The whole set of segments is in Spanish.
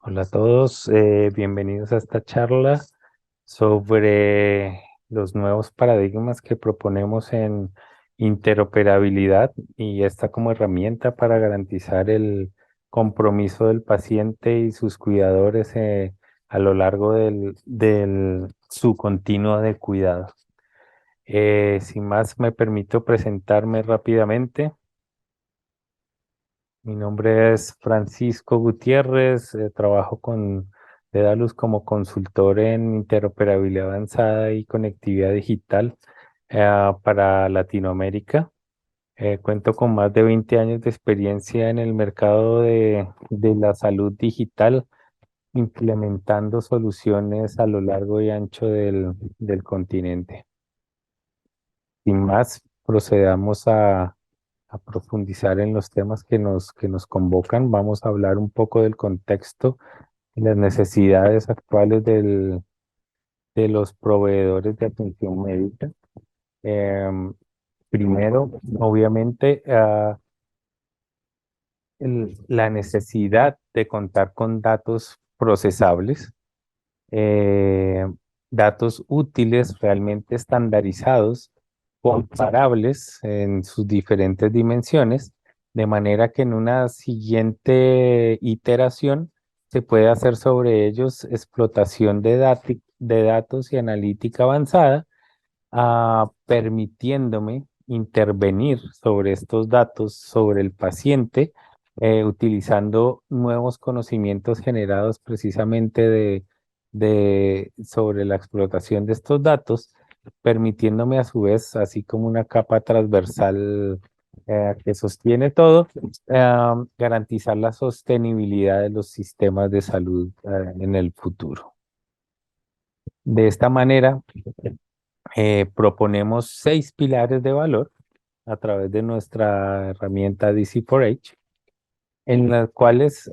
Hola a todos, bienvenidos a esta charla sobre los nuevos paradigmas que proponemos en interoperabilidad y esta como herramienta para garantizar el compromiso del paciente y sus cuidadores a lo largo su continuo de cuidado. Sin más, me permito presentarme rápidamente. Mi nombre es Francisco Gutiérrez, trabajo con Dedalus como consultor en interoperabilidad avanzada y conectividad digital para Latinoamérica. Cuento con más de 20 años de experiencia en el mercado de la salud digital, implementando soluciones a lo largo y ancho del continente. Sin más, procedamos a profundizar en los temas que nos convocan. Vamos a hablar un poco del contexto y las necesidades actuales de los proveedores de atención médica. Em, Primero, obviamente, la necesidad de contar con datos procesables, eh, datos útiles, realmente estandarizados, comparables en sus diferentes dimensiones, de manera que en una siguiente iteración se puede hacer sobre ellos explotación de datos y analítica avanzada, permitiéndome intervenir sobre estos datos, sobre el paciente, utilizando nuevos conocimientos generados precisamente sobre la explotación de estos datos, permitiéndome a su vez, así como una capa transversal que sostiene todo, garantizar la sostenibilidad de los sistemas de salud en el futuro. De esta manera, proponemos 6 pilares de valor a través de nuestra herramienta DC4H, en las cuales,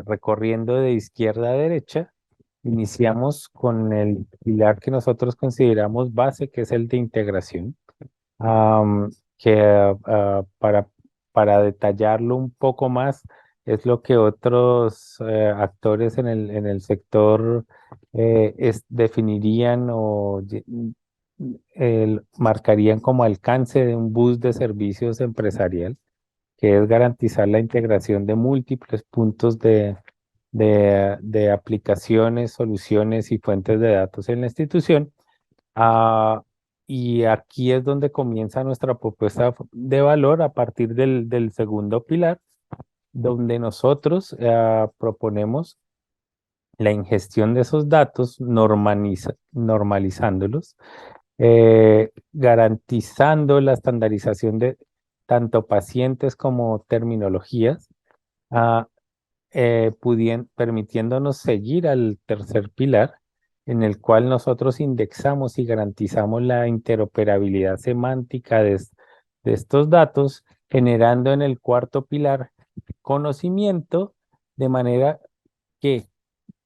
recorriendo de izquierda a derecha, iniciamos con el pilar que nosotros consideramos base, que es el de integración, am, que para detallarlo un poco más, es lo que otros actores en el sector definirían marcarían como alcance de un bus de servicios empresarial, que es garantizar la integración de múltiples puntos de aplicaciones, soluciones y fuentes de datos en la institución. Ah, y aquí es donde comienza nuestra propuesta de valor a partir del segundo pilar, donde nosotros proponemos la ingestión de esos datos, normalizándolos, garantizando la estandarización de tanto pacientes como terminologías, ah, permitiéndonos seguir al tercer pilar, en el cual nosotros indexamos y garantizamos la interoperabilidad semántica de estos datos, generando en el cuarto pilar conocimiento, de manera que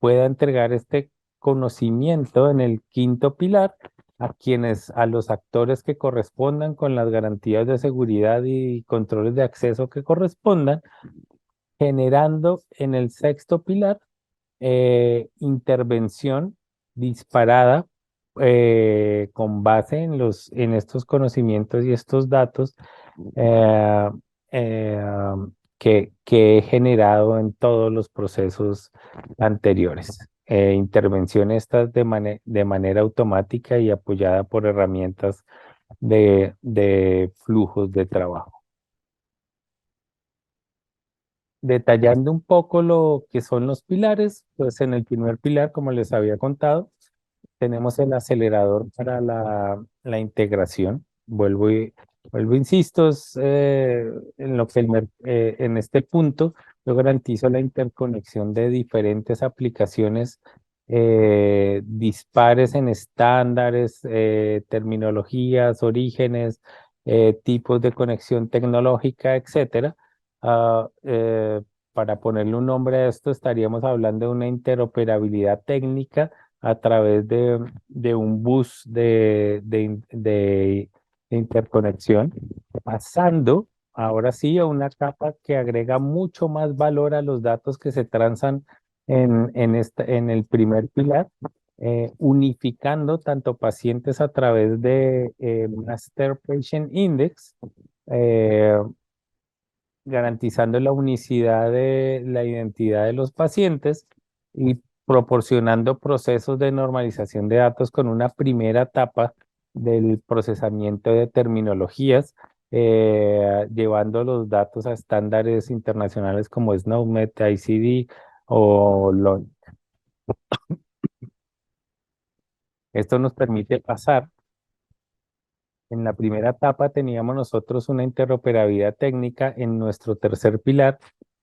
pueda entregar este conocimiento en el quinto pilar a los actores que correspondan con las garantías de seguridad y controles de acceso que correspondan, generando en el sexto pilar intervención disparada con base en estos conocimientos y estos datos eh, eh, que he generado en todos los procesos anteriores. Intervención estas de manera automática y apoyada por herramientas de flujos de trabajo. Detallando un poco lo que son los pilares, pues en el primer pilar, como les había contado, tenemos el acelerador para la integración. Insisto, en lo que en este punto yo garantizo la interconexión de diferentes aplicaciones dispares en estándares, terminologías, orígenes, tipos de conexión tecnológica, etcétera. Ah, para ponerle un nombre a esto, estaríamos hablando de una interoperabilidad técnica a través de un bus de interconexión, pasando ahora sí a una capa que agrega mucho más valor a los datos que se transan en el primer pilar, unificando tanto pacientes a través de Master Patient Index, eh, garantizando la unicidad de la identidad de los pacientes y proporcionando procesos de normalización de datos con una primera etapa del procesamiento de terminologías, llevando los datos a estándares internacionales como SNOMED, ICD o LON. Esto nos permite pasar. En la primera etapa teníamos nosotros una interoperabilidad técnica. En nuestro tercer pilar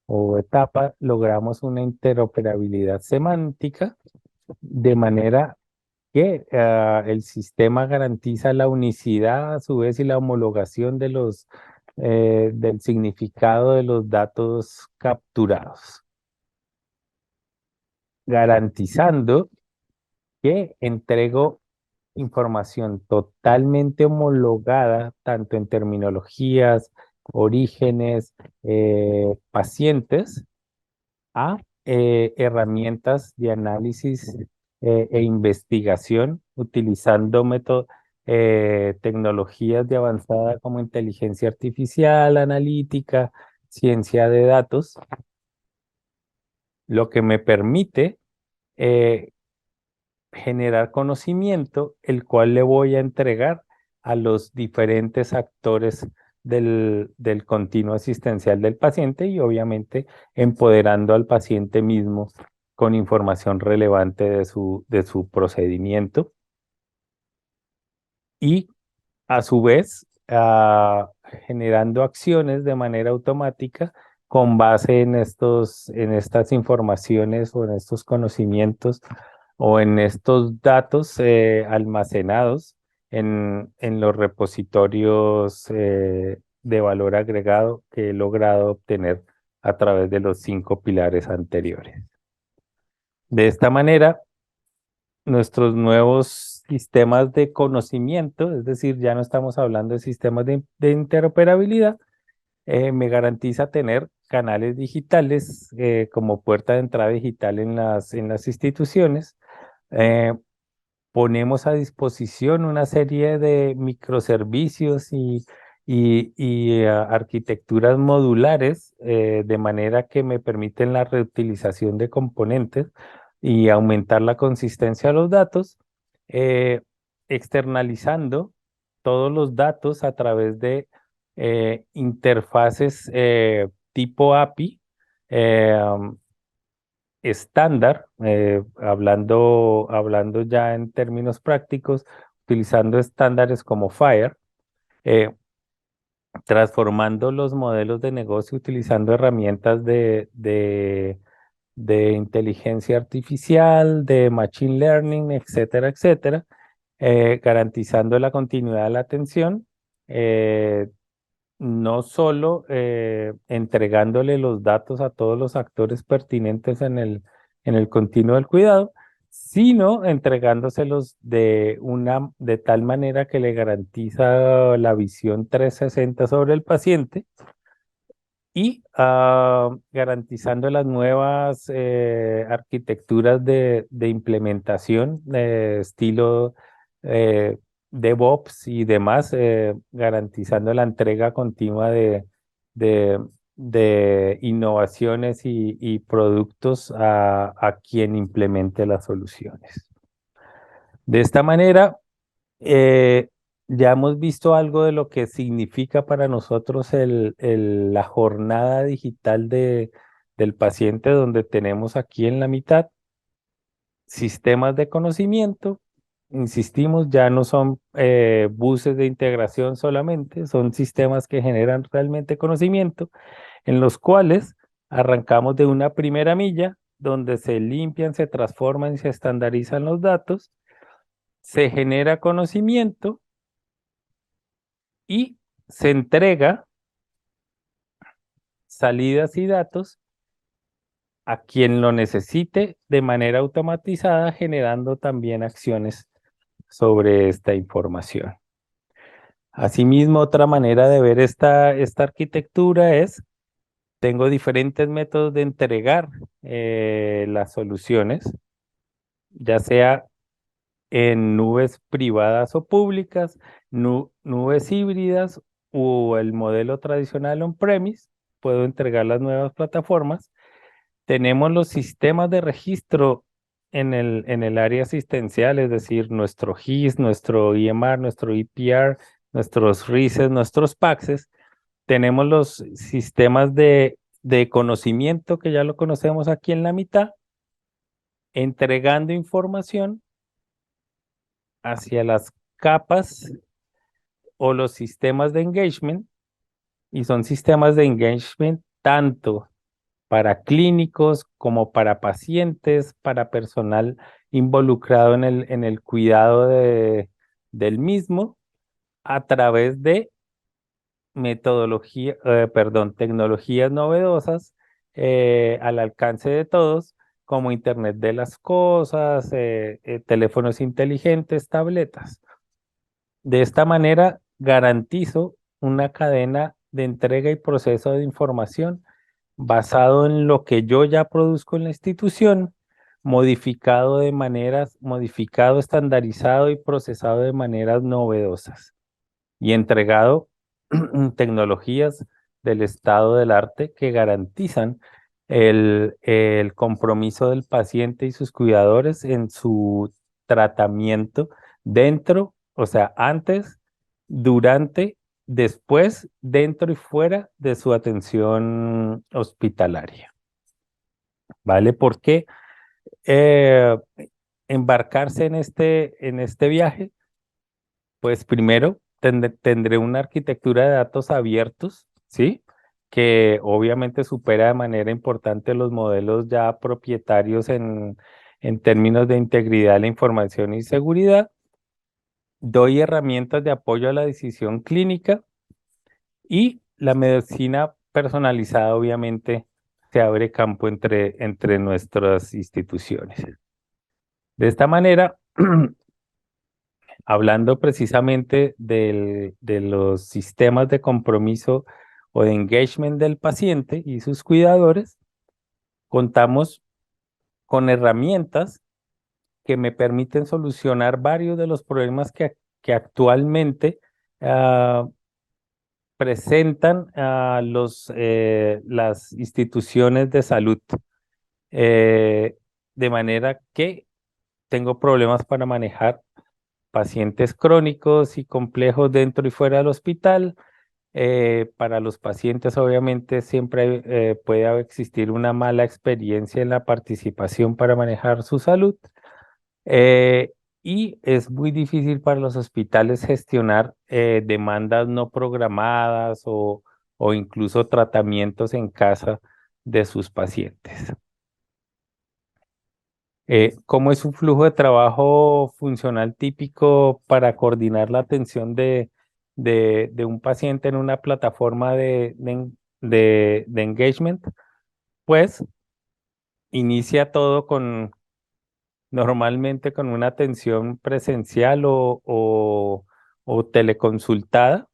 o etapa logramos una interoperabilidad semántica, de manera que el sistema garantiza la unicidad a su vez y la homologación de del significado de los datos capturados, garantizando que entrego información totalmente homologada, tanto en terminologías, orígenes, pacientes, a herramientas de análisis e investigación utilizando tecnologías de avanzada como inteligencia artificial, analítica, ciencia de datos, lo que me permite eh, generar conocimiento, el cual le voy a entregar a los diferentes actores del continuo asistencial del paciente y obviamente empoderando al paciente mismo con información relevante de su procedimiento y a su vez generando acciones de manera automática con base en estas informaciones o en estos conocimientos o en estos datos almacenados en los repositorios de valor agregado que he logrado obtener a través de los 5 pilares anteriores. De esta manera, nuestros nuevos sistemas de conocimiento, es decir, ya no estamos hablando de sistemas de interoperabilidad, me garantiza tener canales digitales como puerta de entrada digital en en las instituciones. Eh, Ponemos a disposición una serie de microservicios y arquitecturas modulares, de manera que me permiten la reutilización de componentes y aumentar la consistencia de los datos, eh, externalizando todos los datos a través de interfaces tipo API, estándar, hablando ya en términos prácticos, utilizando estándares como FHIR, eh, transformando los modelos de negocio utilizando herramientas de inteligencia artificial, de machine learning, etcétera, etcétera, garantizando la continuidad de la atención, no solo entregándole los datos a todos los actores pertinentes en el continuo del cuidado, sino entregándoselos de tal manera que le garantiza la visión 360 sobre el paciente y garantizando las nuevas arquitecturas de implementación de estilo DevOps y demás, garantizando la entrega continua de, de innovaciones y productos a quien implemente las soluciones. De esta manera, eh, ya hemos visto algo de lo que significa para nosotros la jornada digital del paciente, donde tenemos aquí en la mitad sistemas de conocimiento. Insistimos, ya no son buses de integración solamente, son sistemas que generan realmente conocimiento, en los cuales arrancamos de una primera milla, donde se limpian, se transforman y se estandarizan los datos, se genera conocimiento y se entrega salidas y datos a quien lo necesite de manera automatizada, generando también acciones sobre esta información. Asimismo, otra manera de ver esta arquitectura es tengo diferentes métodos de entregar las soluciones, ya sea en nubes privadas o públicas, nubes híbridas o el modelo tradicional on-premise. Puedo entregar las nuevas plataformas. Tenemos los sistemas de registro en el área asistencial, es decir, nuestro GIS, nuestro EMR, nuestro EPR, nuestros RISes, nuestros PACSes. Tenemos los sistemas de conocimiento, que ya lo conocemos aquí en la mitad, entregando información hacia las capas o los sistemas de engagement, y son sistemas de engagement tanto para clínicos como para pacientes, para personal involucrado en el cuidado del mismo, a través de tecnologías novedosas al alcance de todos, como Internet de las Cosas, teléfonos inteligentes, tabletas. De esta manera garantizo una cadena de entrega y proceso de información basado en lo que yo ya produzco en la institución, modificado, estandarizado y procesado de maneras novedosas y entregado tecnologías del estado del arte que garantizan el compromiso del paciente y sus cuidadores en su tratamiento dentro, o sea, antes, durante, después, dentro y fuera de su atención hospitalaria. ¿Vale? Porque embarcarse en este viaje, pues primero tendré una arquitectura de datos abiertos, ¿sí? Que obviamente supera de manera importante los modelos ya propietarios en términos de integridad de la información y seguridad. Doy herramientas de apoyo a la decisión clínica y la medicina personalizada, obviamente, se abre campo entre nuestras instituciones. De esta manera, hablando precisamente de los sistemas de compromiso o de engagement del paciente y sus cuidadores, contamos con herramientas que me permiten solucionar varios de los problemas que actualmente ah, presentan a las instituciones de salud, eh, de manera que tengo problemas para manejar pacientes crónicos y complejos dentro y fuera del hospital. Para los pacientes, obviamente, siempre puede existir una mala experiencia en la participación para manejar su salud. Eh, y es muy difícil para los hospitales gestionar demandas no programadas o incluso tratamientos en casa de sus pacientes. ¿Cómo es un flujo de trabajo funcional típico para coordinar la atención de un paciente en una plataforma de engagement? Pues inicia todo normalmente con una atención presencial o teleconsultada,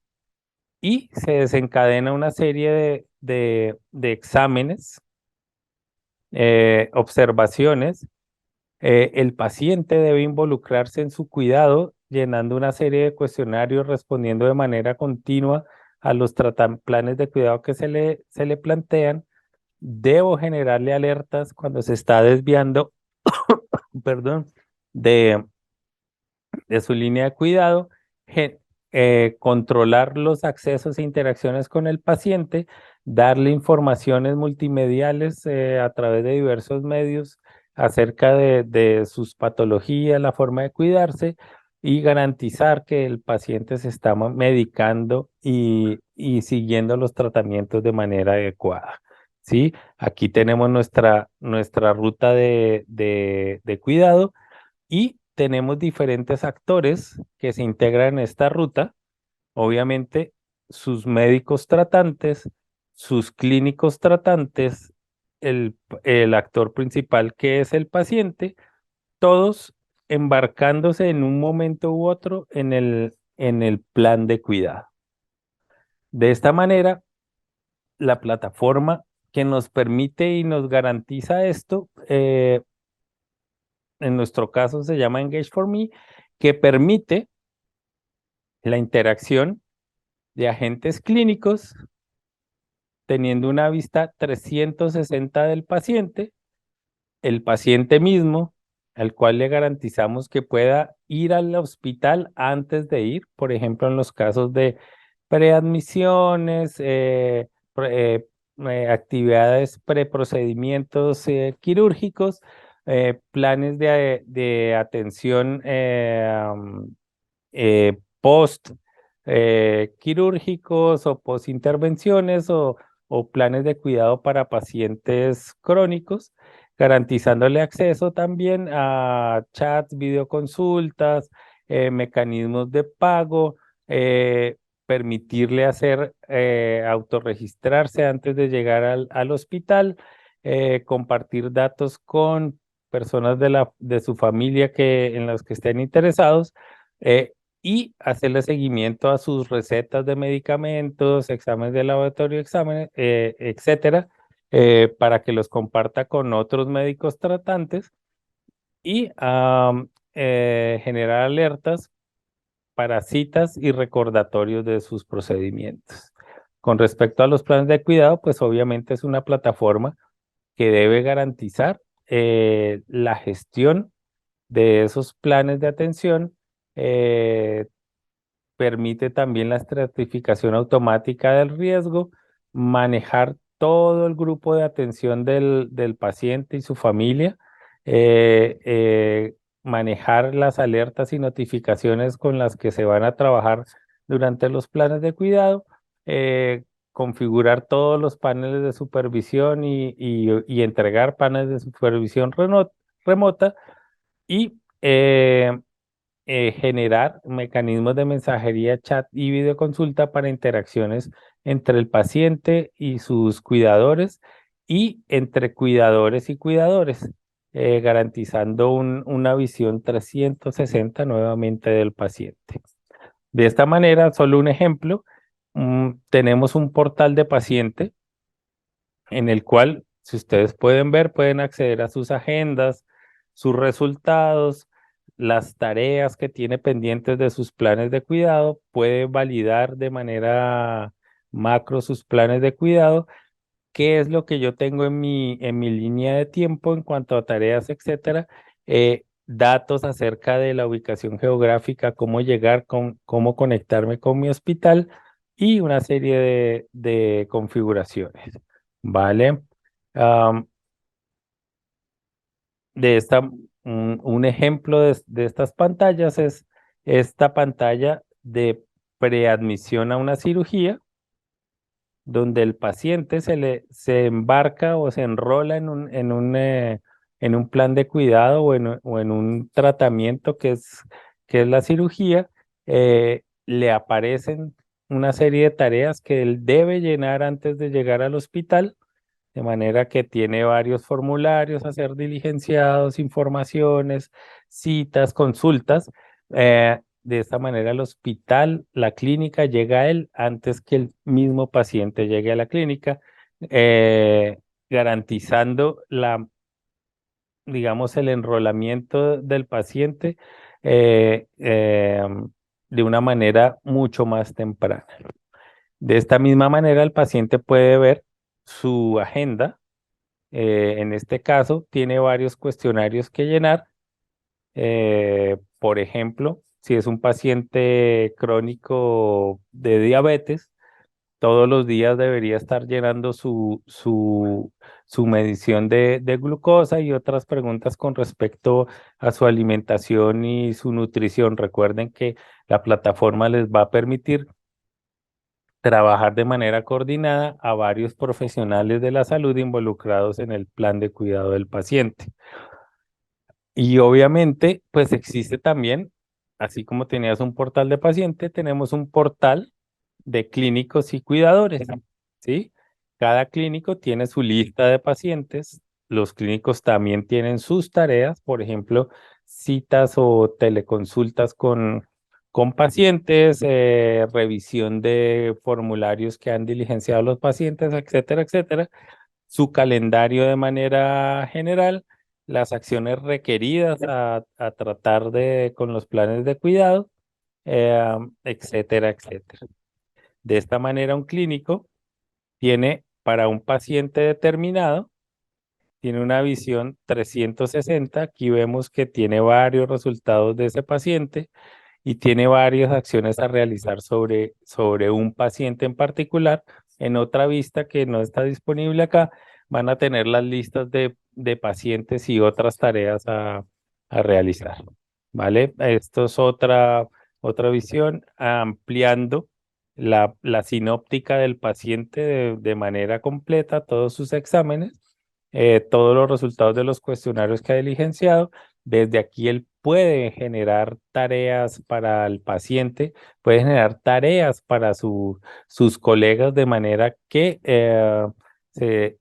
y se desencadena una serie de exámenes, observaciones. El paciente debe involucrarse en su cuidado, llenando una serie de cuestionarios, respondiendo de manera continua a los planes de cuidado que se le plantean. Debo generarle alertas cuando se está desviando, perdón, de, de su línea de cuidado, controlar los accesos e interacciones con el paciente, darle informaciones multimediales a través de diversos medios acerca de sus patologías, la forma de cuidarse, y garantizar que el paciente se está medicando y siguiendo los tratamientos de manera adecuada. ¿Sí? Aquí tenemos nuestra ruta de cuidado, y tenemos diferentes actores que se integran en esta ruta. Obviamente, sus médicos tratantes, sus clínicos tratantes, el actor principal, que es el paciente, todos embarcándose en un momento u otro en el plan de cuidado. De esta manera, la plataforma que nos permite y nos garantiza esto, en nuestro caso se llama Engage for Me, que permite la interacción de agentes clínicos teniendo una vista 360 del paciente, el paciente mismo, al cual le garantizamos que pueda ir al hospital antes de ir, por ejemplo, en los casos de preadmisiones, actividades, preprocedimientos quirúrgicos, planes de atención post quirúrgicos o post intervenciones o planes de cuidado para pacientes crónicos, garantizándole acceso también a chats, videoconsultas, mecanismos de pago, permitirle hacer autorregistrarse antes de llegar al hospital, compartir datos con personas de su familia en las que estén interesados, eh, y hacerle seguimiento a sus recetas de medicamentos, exámenes de laboratorio, exámenes, etcétera, para que los comparta con otros médicos tratantes y generar alertas para citas y recordatorios de sus procedimientos. Con respecto a los planes de cuidado, pues obviamente es una plataforma que debe garantizar la gestión de esos planes de atención, permite también la estratificación automática del riesgo, manejar todo el grupo de atención del paciente y su familia, eh, eh, manejar las alertas y notificaciones con las que se van a trabajar durante los planes de cuidado, configurar todos los paneles de supervisión y entregar paneles de supervisión remota y generar mecanismos de mensajería, chat y videoconsulta para interacciones entre el paciente y sus cuidadores y entre cuidadores y cuidadores, garantizando una visión 360 nuevamente del paciente. De esta manera, solo un ejemplo, tenemos un portal de paciente en el cual, si ustedes pueden ver, pueden acceder a sus agendas, sus resultados, las tareas que tiene pendientes de sus planes de cuidado, puede validar de manera macro sus planes de cuidado, qué es lo que yo tengo en mi línea de tiempo en cuanto a tareas, etcétera, datos acerca de la ubicación geográfica, cómo llegar, cómo conectarme con mi hospital y una serie de configuraciones. ¿Vale? Am, un ejemplo de estas pantallas es esta pantalla de preadmisión a una cirugía, donde el paciente se embarca o se enrola en un plan de cuidado o en un tratamiento que es la cirugía, le aparecen una serie de tareas que él debe llenar antes de llegar al hospital, de manera que tiene varios formularios a ser diligenciados, informaciones, citas, consultas. De esta manera el hospital, la clínica llega a él antes que el mismo paciente llegue a la clínica, eh, garantizando digamos, el enrolamiento del paciente eh, eh, de una manera mucho más temprana. De esta misma manera, el paciente puede ver su agenda. En este caso, tiene varios cuestionarios que llenar. Por ejemplo, si es un paciente crónico de diabetes, todos los días debería estar llenando su medición de glucosa y otras preguntas con respecto a su alimentación y su nutrición. Recuerden que la plataforma les va a permitir trabajar de manera coordinada a varios profesionales de la salud involucrados en el plan de cuidado del paciente. Y obviamente, pues existe también, así como tenías un portal de paciente, tenemos un portal de clínicos y cuidadores, ¿sí? Cada clínico tiene su lista de pacientes, los clínicos también tienen sus tareas, por ejemplo, citas o teleconsultas con pacientes, revisión de formularios que han diligenciado los pacientes, etcétera, etcétera. su calendario de manera general, las acciones requeridas a tratar con los planes de cuidado, etcétera, etcétera. De esta manera, un clínico tiene para un paciente determinado, tiene una visión 360. Aquí vemos que tiene varios resultados de ese paciente y tiene varias acciones a realizar sobre un paciente en particular. En otra vista que no está disponible acá, van a tener las listas de pacientes y otras tareas a realizar. ¿Vale? Esto es otra visión, ampliando la sinóptica del paciente de manera completa, todos sus exámenes, todos los resultados de los cuestionarios que ha diligenciado. Desde aquí él puede generar tareas para el paciente, puede generar tareas para sus colegas de manera que se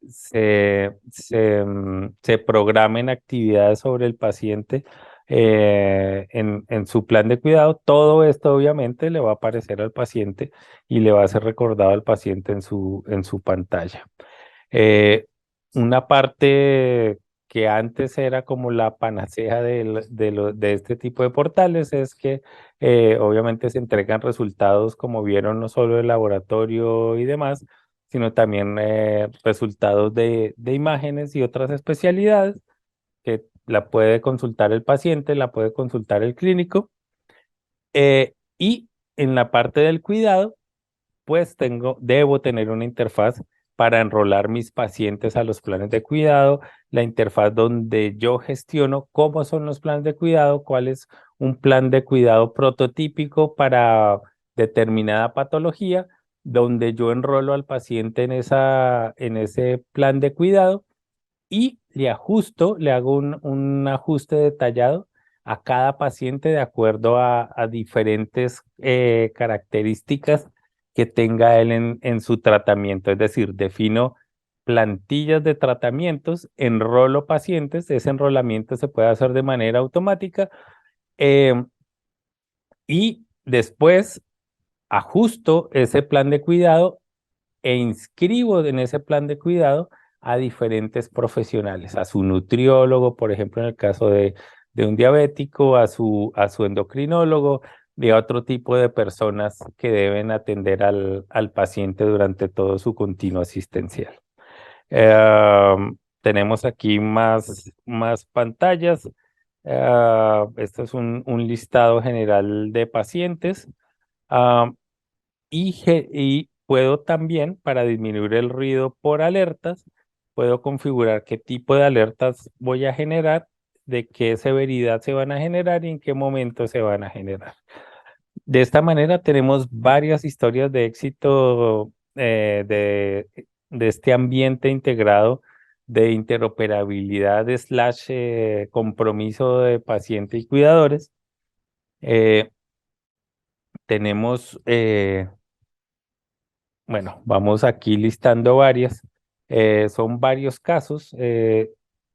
programen actividades sobre el paciente en su plan de cuidado. Todo esto obviamente le va a aparecer al paciente y le va a ser recordado al paciente en su pantalla. Eh, una parte que antes era como la panacea de este tipo de portales es que obviamente se entregan resultados, como vieron, no solo de laboratorio y demás, sino también resultados de imágenes y otras especialidades que la puede consultar el paciente, la puede consultar el clínico. Y en la parte del cuidado, pues debo tener una interfaz para enrolar mis pacientes a los planes de cuidado, la interfaz donde yo gestiono cómo son los planes de cuidado, cuál es un plan de cuidado prototípico para determinada patología, donde yo enrolo al paciente en ese plan de cuidado y le hago un ajuste detallado a cada paciente de acuerdo a diferentes características que tenga él en su tratamiento. Es decir, defino plantillas de tratamientos, enrolo pacientes, ese enrolamiento se puede hacer de manera automática eh, y después ajusto ese plan de cuidado e inscribo en ese plan de cuidado a diferentes profesionales, a su nutriólogo, por ejemplo, en el caso de un diabético, a su endocrinólogo, y a otro tipo de personas que deben atender al paciente durante todo su continuo asistencial. Tenemos aquí más pantallas. Esto es un listado general de pacientes. Ah, y puedo también, para disminuir el ruido por alertas, puedo configurar qué tipo de alertas voy a generar, de qué severidad se van a generar y en qué momento se van a generar. De esta manera tenemos varias historias de éxito de este ambiente integrado de interoperabilidad / compromiso de paciente y cuidadores. Tenemos Bueno, vamos aquí listando varias. Son varios casos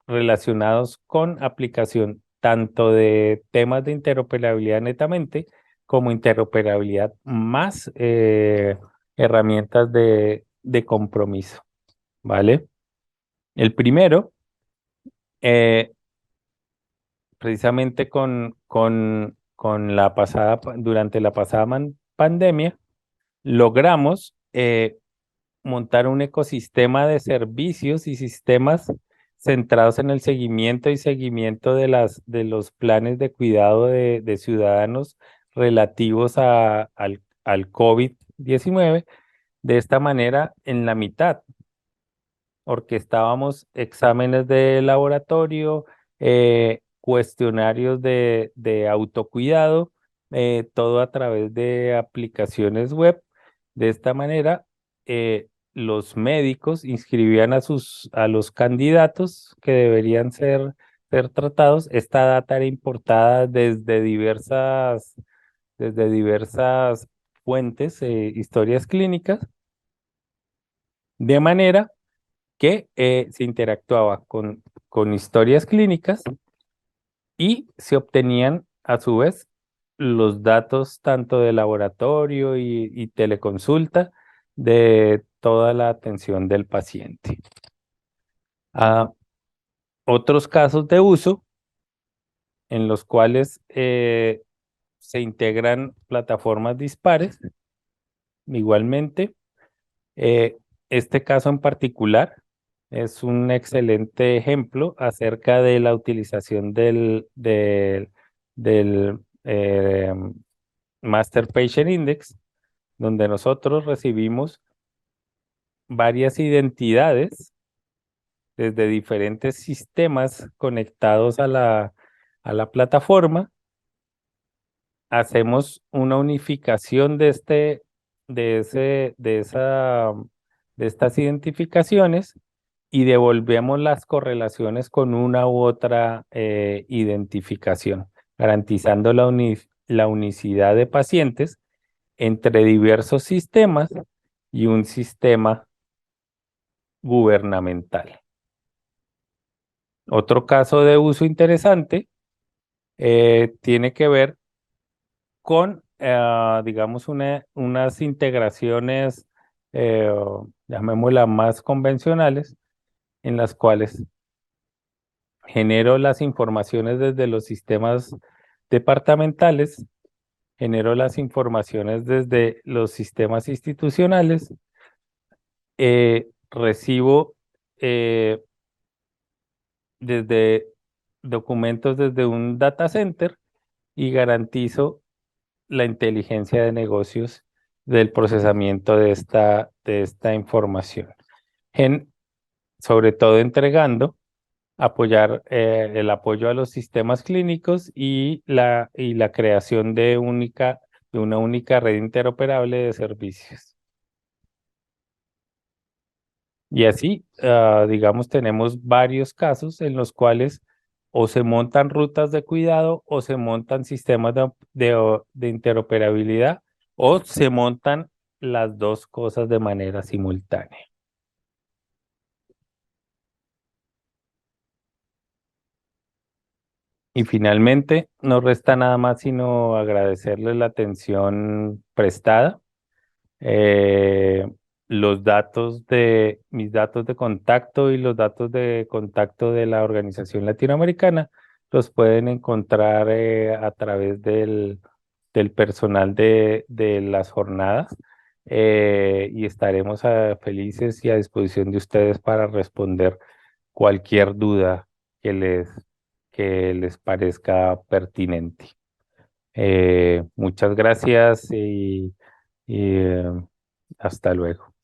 relacionados con aplicación tanto de temas de interoperabilidad netamente como interoperabilidad más herramientas de compromiso, ¿vale? El primero, eh, precisamente durante la pasada pandemia, logramos montar un ecosistema de servicios y sistemas centrados en el seguimiento de los planes de cuidado de ciudadanos relativos al COVID-19. De esta manera, en la mitad orquestábamos exámenes de laboratorio, cuestionarios de autocuidado, todo a través de aplicaciones web. De esta manera, los médicos inscribían a los candidatos que deberían ser tratados. Esta data era importada desde diversas fuentes, historias clínicas, de manera que se interactuaba con historias clínicas y se obtenían a su vez los datos tanto de laboratorio y teleconsulta de toda la atención del paciente. Ah, otros casos de uso en los cuales se integran plataformas dispares, igualmente. Eh, este caso en particular es un excelente ejemplo acerca de la utilización del Master Patient Index, donde nosotros recibimos varias identidades desde diferentes sistemas conectados a la plataforma. Hacemos una unificación de esa, de estas identificaciones y devolvemos las correlaciones con una u otra identificación, garantizando la unicidad de pacientes entre diversos sistemas y un sistema gubernamental. Otro caso de uso interesante tiene que ver con, digamos, unas integraciones, eh, llamémoslas más convencionales, en las cuales genero las informaciones desde los sistemas departamentales, genero las informaciones desde los sistemas institucionales, recibo desde documentos desde un data center y garantizo la inteligencia de negocios del procesamiento de esta información. Sobre todo entregando el apoyo a los sistemas clínicos y la creación de una única red interoperable de servicios. Y así, digamos, tenemos varios casos en los cuales o se montan rutas de cuidado o se montan sistemas de interoperabilidad o se montan las dos cosas de manera simultánea. Y finalmente, no resta nada más sino agradecerles la atención prestada. Eh, mis datos de contacto y los datos de contacto de la organización latinoamericana los pueden encontrar a través del personal de las jornadas y estaremos felices y a disposición de ustedes para responder cualquier duda que les parezca pertinente. Muchas gracias y hasta luego.